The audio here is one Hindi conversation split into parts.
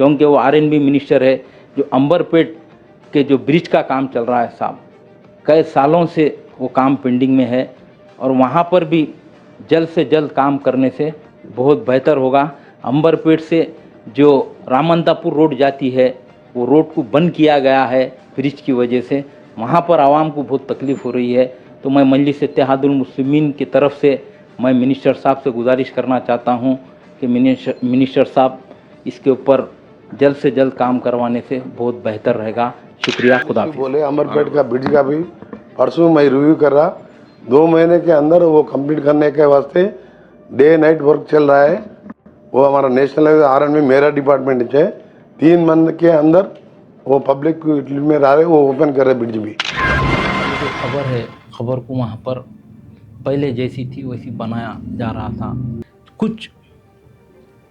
क्योंकि वो आरएनबी मिनिस्टर है। जो अंबरपेट के जो ब्रिज का काम चल रहा है साहब, कई सालों से वो काम पेंडिंग में है और वहाँ पर भी जल्द से जल्द काम करने से बहुत बेहतर होगा। अंबरपेट से जो रामंतापुर रोड जाती है वो रोड को बंद किया गया है ब्रिज की वजह से, वहाँ पर आवाम को बहुत तकलीफ़ हो रही है। तो मैं मजलिस इत्तेहादुल मुस्लिमीन की तरफ से मैं मिनिस्टर साहब से गुजारिश करना चाहता हूँ कि मिनिस्टर साहब इसके ऊपर जल्द से जल्द काम करवाने से बहुत बेहतर रहेगा। शुक्रिया, खुदा हाफिज़। बोले अंबरपेट का ब्रिज का भी परसों मैं रिव्यू कर रहा, 2 महीने के अंदर वो कंप्लीट करने के वास्ते डे नाइट वर्क चल रहा है। वो हमारा नेशनल आरएनबी मेरा डिपार्टमेंट है, 3 महीने के अंदर वो पब्लिक में रह रहे, वो ओपन कर रहे ब्रिज भी। जो खबर है, खबर को वहाँ पर पहले जैसी थी वैसी बनाया जा रहा था। कुछ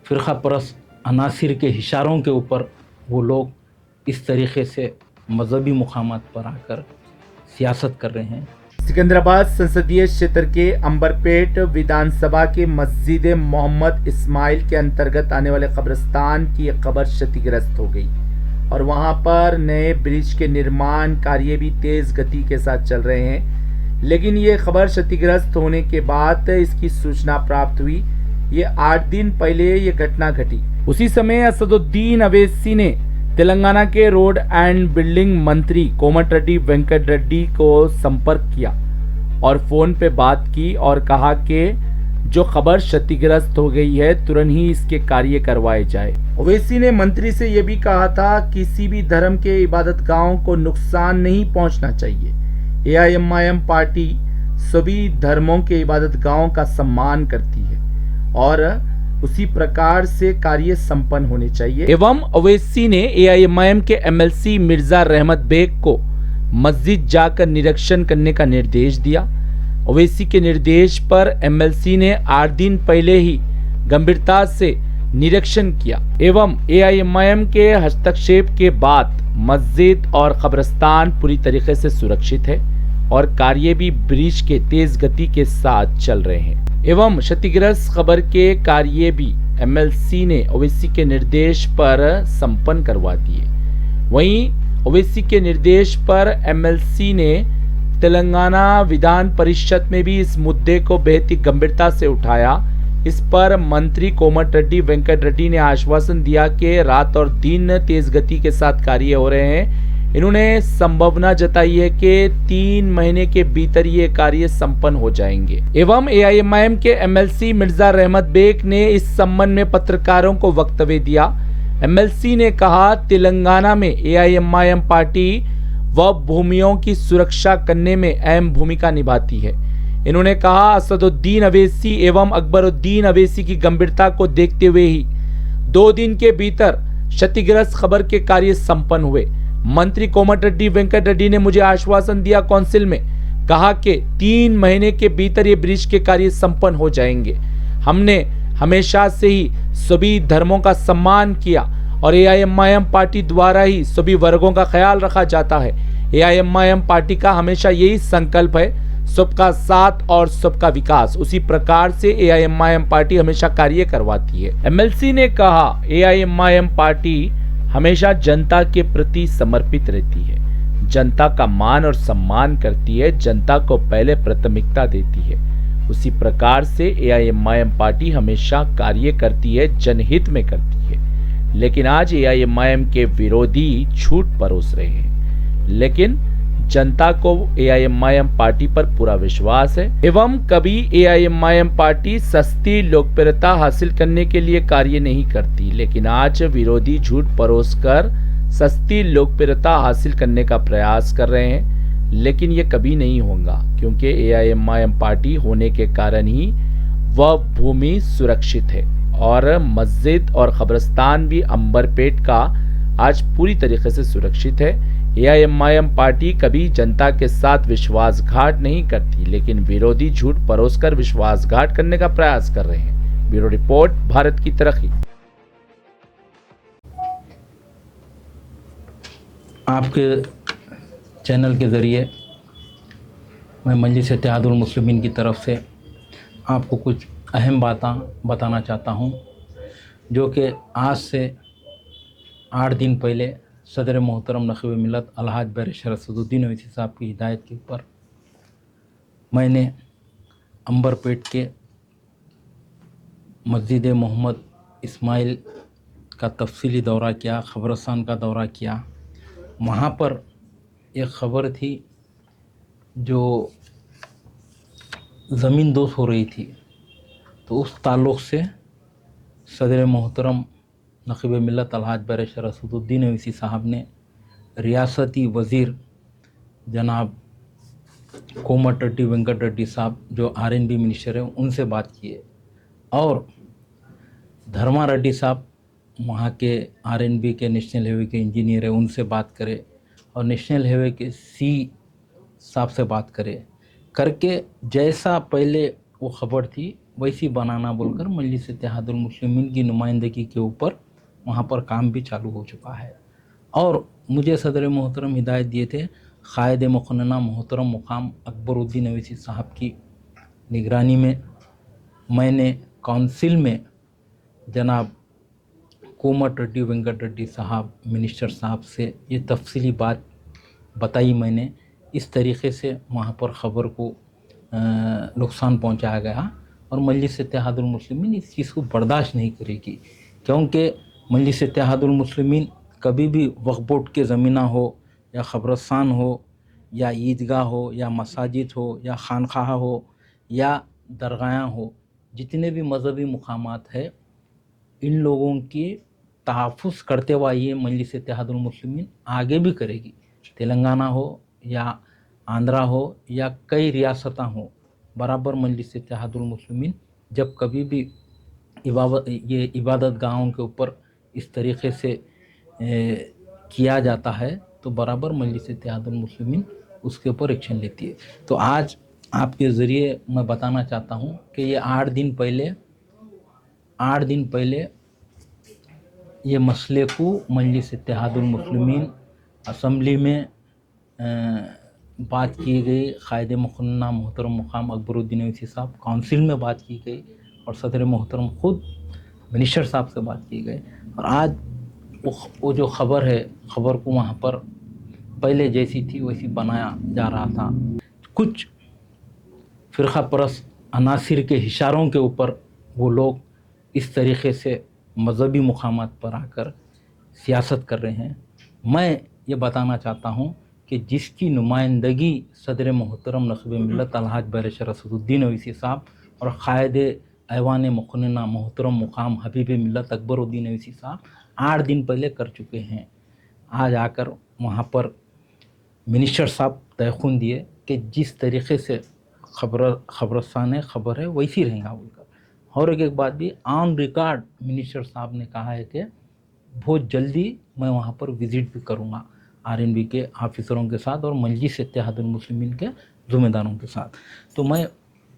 फ़िरक़ा परस्त अनासिर के इशारों के ऊपर वो लोग इस तरीक़े से मजहबी मुक़ामात पर आकर सियासत कर रहे हैं। सिकंदराबाद संसदीय क्षेत्र के अंबरपेट विधानसभा के मस्जिद मोहम्मद इस्माइल के अंतर्गत आने वाले कब्रिस्तान की एक कब्र क्षतिग्रस्त हो गई और वहां पर नए ब्रिज के निर्माण कार्य भी तेज गति के साथ चल रहे हैं। लेकिन ये खबर क्षतिग्रस्त होने के बाद इसकी सूचना प्राप्त हुई। ये 8 दिन पहले ये घटना घटी। उसी समय असदुद्दीन अवैसी ने तेलंगाना के रोड एंड बिल्डिंग मंत्री कोमटिरेड्डी वेंकट रेड्डी को संपर्क किया और फोन पे बात की और कहा कि जो खबर क्षतिग्रस्त हो गई है तुरंत ही इसके कार्य करवाए जाए। ओवैसी ने मंत्री से यह भी कहा था किसी भी धर्म के इबादत गाहों को नुकसान नहीं पहुंचना चाहिए। एआईएमआईएम पार्टी सभी धर्मों के इबादत गाहों का सम्मान करती है और उसी प्रकार से कार्य संपन्न होने चाहिए। एवं ओवैसी ने एआईएमआईएम के एमएलसी मिर्जा रहमत बेग को मस्जिद जाकर निरीक्षण करने का निर्देश दिया। ओवैसी के निर्देश पर एमएलसी ने 8 दिन पहले ही गंभीरता से निरीक्षण किया एवं एआईएमआईएम के हस्तक्षेप के बाद मस्जिद और कब्रिस्तान पूरी तरीके से सुरक्षित है और कार्य भी ब्रिज के तेज गति के साथ चल रहे हैं एवं क्षतिग्रस्त खबर के कार्य भी एमएलसी ने ओवैसी के निर्देश पर संपन्न करवा दिए। वहीं ओवैसी के निर्देश पर एमएलसी ने तेलंगाना विधान परिषद में भी इस मुद्दे को बेहद ही गंभीरता से उठाया। इस पर मंत्री कोमटिरेड्डी वेंकट रेड्डी ने आश्वासन दिया कि रात और दिन तेज गति के साथ कार्य हो रहे हैं। इन्होंने संभावना जताई है कि 3 महीने के भीतर ये कार्य संपन्न हो जाएंगे। एवं एआईएमआईएम के एमएलसी मिर्जा रहमत बेग ने इस संबंध में पत्रकारों को वक्तव्य दिया। एमएलसी ने कहा तेलंगाना में एआईएमआईएम पार्टी व भूमियों की सुरक्षा करने में अहम भूमिका निभाती है। इन्होंने कहा असदुद्दीन अवैसी एवं अकबरुद्दीन अवैसी की गंभीरता को देखते हुए ही 2 दिन के भीतर क्षतिग्रस्त खबर के कार्य संपन्न हुए। मंत्री कोमटिरेड्डी वेंकट रेड्डी ने मुझे आश्वासन दिया काउंसिल में, कहा कि 3 महीने के भीतर ये ब्रिज के कार्य संपन्न हो जाएंगे। हमने हमेशा से ही सभी धर्मों का सम्मान किया और एआईएमआईएम पार्टी द्वारा ही सभी वर्गों का ख्याल रखा जाता है। एआईएमआईएम पार्टी का हमेशा यही संकल्प है, सबका साथ और सबका विकास। उसी प्रकार से एआईएमआईएम पार्टी हमेशा कार्य करवाती है। एमएलसी ने कहा एआईएमआईएम पार्टी हमेशा जनता के प्रति समर्पित रहती है, जनता का मान और सम्मान करती है, जनता को पहले प्राथमिकता देती है। उसी प्रकार से एआईएमआईएम पार्टी हमेशा कार्य करती है, जनहित में करती है। लेकिन आज एआईएमआईएम के विरोधी झूठ परोस रहे हैं, लेकिन जनता को एआईएमआईएम पार्टी पर पूरा विश्वास है एवं कभी एआईएमआईएम पार्टी सस्ती लोकप्रियता हासिल करने के लिए कार्य नहीं करती। लेकिन आज विरोधी झूठ परोसकर सस्ती लोकप्रियता हासिल करने का प्रयास कर रहे हैं, लेकिन ये कभी नहीं होगा क्योंकि एआईएमआईएम पार्टी होने के कारण ही वह भूमि सुरक्षित है और मस्जिद और कब्रिस्तान भी अंबरपेट का आज पूरी तरीके से सुरक्षित है। एआईएमआईएम पार्टी कभी जनता के साथ विश्वासघात नहीं करती, लेकिन विरोधी झूठ परोसकर विश्वासघात करने का प्रयास कर रहे हैं। ब्यूरो रिपोर्ट, भारत की तरक्की। आपके चैनल के ज़रिए मैं मजलिस इत्तेहादुल मुस्लिमीन की तरफ से आपको कुछ अहम बातें बताना चाहता हूँ, जो कि आज से 8 दिन पहले सदर मोहतरम नक़ीब मिल्लत अलहाज बैरिस्टर असदुद्दीन ओवैसी साहब की हिदायत के ऊपर मैंने अंबरपेट के मस्जिद मोहम्मद इस्माइल का तफसीली दौरा किया, ख़बरस्तान का दौरा किया। वहाँ पर एक ख़बर थी जो ज़मीन दोष हो रही थी, तो उस ताल्लुक़ से सदर मोहतरम नक़ीब मिल्लत अलहाज बैरिस्टर असदुद्दीन ओवैसी साहब ने रियासती वज़ीर जनाब कोमटिरेड्डी वेंकट रेड्डी साहब जो आरएनबी मिनिस्टर हैं उनसे बात की है, और धर्मा रेड्डी साहब वहाँ के आरएनबी के नेशनल हाईवे के इंजीनियर हैं उनसे बात करे, और नेशनल हाईवे के सी साहब से बात करे, करके जैसा पहले वो ख़बर थी वैसी बनाना बोलकर मजलिस इत्तेहादुल मुस्लिमीन की नुमाइंदगी के ऊपर वहाँ पर काम भी चालू हो चुका है। और मुझे सदर मोहतरम हिदायत दिए थे क़ायद मुक़न्नना मोहतरम मुक़ाम अकबरुद्दीन ओवैसी साहब की निगरानी में मैंने काउंसिल में जनाब कोमटिरेड्डी वेंकट रेड्डी साहब मिनिस्टर साहब से ये तफसीली बात बताई। मैंने इस तरीक़े से वहाँ पर ख़बर को नुकसान पहुँचाया गया, और मजलिस इत्तेहादुल मुस्लिमीन इस चीज़ को बर्दाश्त नहीं करेगी, क्योंकि मजलिस इत्तेहादुल मुस्लिमीन कभी भी वक्फ बोर्ड के ज़मीना हो या ख़बरस्तान हो या ईदगाह हो या मसाजिद हो या खानखाह हो या दरगाह हो, जितने भी मज़हबी मुकामात है, इन लोगों की तहफ़्फ़ुज़ करते हुए ये मजलिस इत्तेहादुल मुस्लिमीन आगे भी करेगी। तेलंगाना हो या आंध्रा हो या कई रियासतें हो, बराबर मजलिस इत्तेहादुल मुस्लिमीन जब कभी भी इबादत गाहों के ऊपर इस तरीक़े से किया जाता है तो बराबर मजलिस इत्तेहादुल मुस्लिमीन उसके ऊपर एक्शन लेती है। तो आज आपके ज़रिए मैं बताना चाहता हूँ कि ये 8 दिन पहले ये मसले को मजलिस इत्तेहादुल मुस्लिमीन असम्बली में बात की गई, क़ायद मुक़न्नना मोहतरम मुक़ाम अकबरुद्दीन ओवैसी साहब काउंसिल में बात की गई, और सदर मोहतरम ख़ुद मिनिस्टर साहब से बात की गई। और आज वो जो ख़बर है, ख़बर को वहाँ पर पहले जैसी थी वैसी बनाया जा रहा था। कुछ फ़िरक़ा परस्त अनासिर के इशारों के ऊपर वो लोग इस तरीक़े से मज़हबी मुक़ामात पर आकर सियासत कर रहे हैं। मैं ये बताना चाहता हूँ कि जिसकी नुमाइंदगी सदर मोहतरम नक़ीब मिल्लत अलहाज बैरिस्टर असदुद्दीन ओवैसी साहब और क़ायद ऐवान मुक़न्नना मोहतरम मुक़ाम हबीब मिल्लत अकबरुद्दीन ओवैसी साहब 8 दिन पहले कर चुके हैं, आज आकर वहाँ पर मिनिस्टर साहब तयख़ुन दिए कि जिस तरीक़े से ख़बरस्तान ख़बर है वैसी रहेगा बोलकर। और एक बात भी ऑन रिकॉर्ड मिनिस्टर साहब ने कहा है कि बहुत जल्दी मैं वहाँ पर विज़िट भी करूँगा आरएनबी के ऑफिसरों के साथ और मजलिस इत्तेहादुल मुस्लिमीन के ज़िम्मेदारों के साथ। तो मैं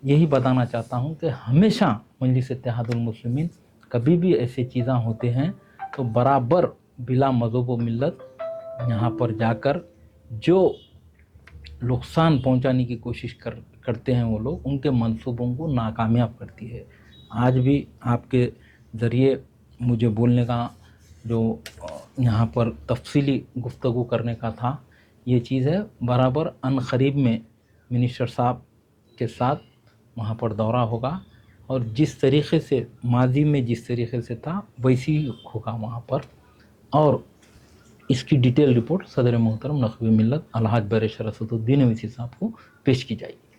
यही बताना चाहता हूँ कि हमेशा मजलिस इत्तेहादुल मुस्लिमीन कभी भी ऐसी चीज़ें होते हैं तो बराबर बिला मज़हब व मिल्लत यहाँ पर जाकर जो नुकसान पहुँचाने की कोशिश करते हैं वो लोग, उनके मंसूबों को नाकामयाब करती है। आज भी आपके ज़रिए मुझे बोलने का जो यहाँ पर तफसीली गुफ्तगू करने का था, ये चीज़ है बराबर अनक़रीब में मिनिस्टर साहब के साथ वहाँ पर दौरा होगा, और जिस तरीक़े से माजी में जिस तरीक़े से था वैसी ही होगा वहाँ पर, और इसकी डिटेल रिपोर्ट सदर मोहतरम नक़ीब मिल्लत अलहाज बैरिस्टर असदुद्दीन ओवैसी साहब को पेश की जाएगी।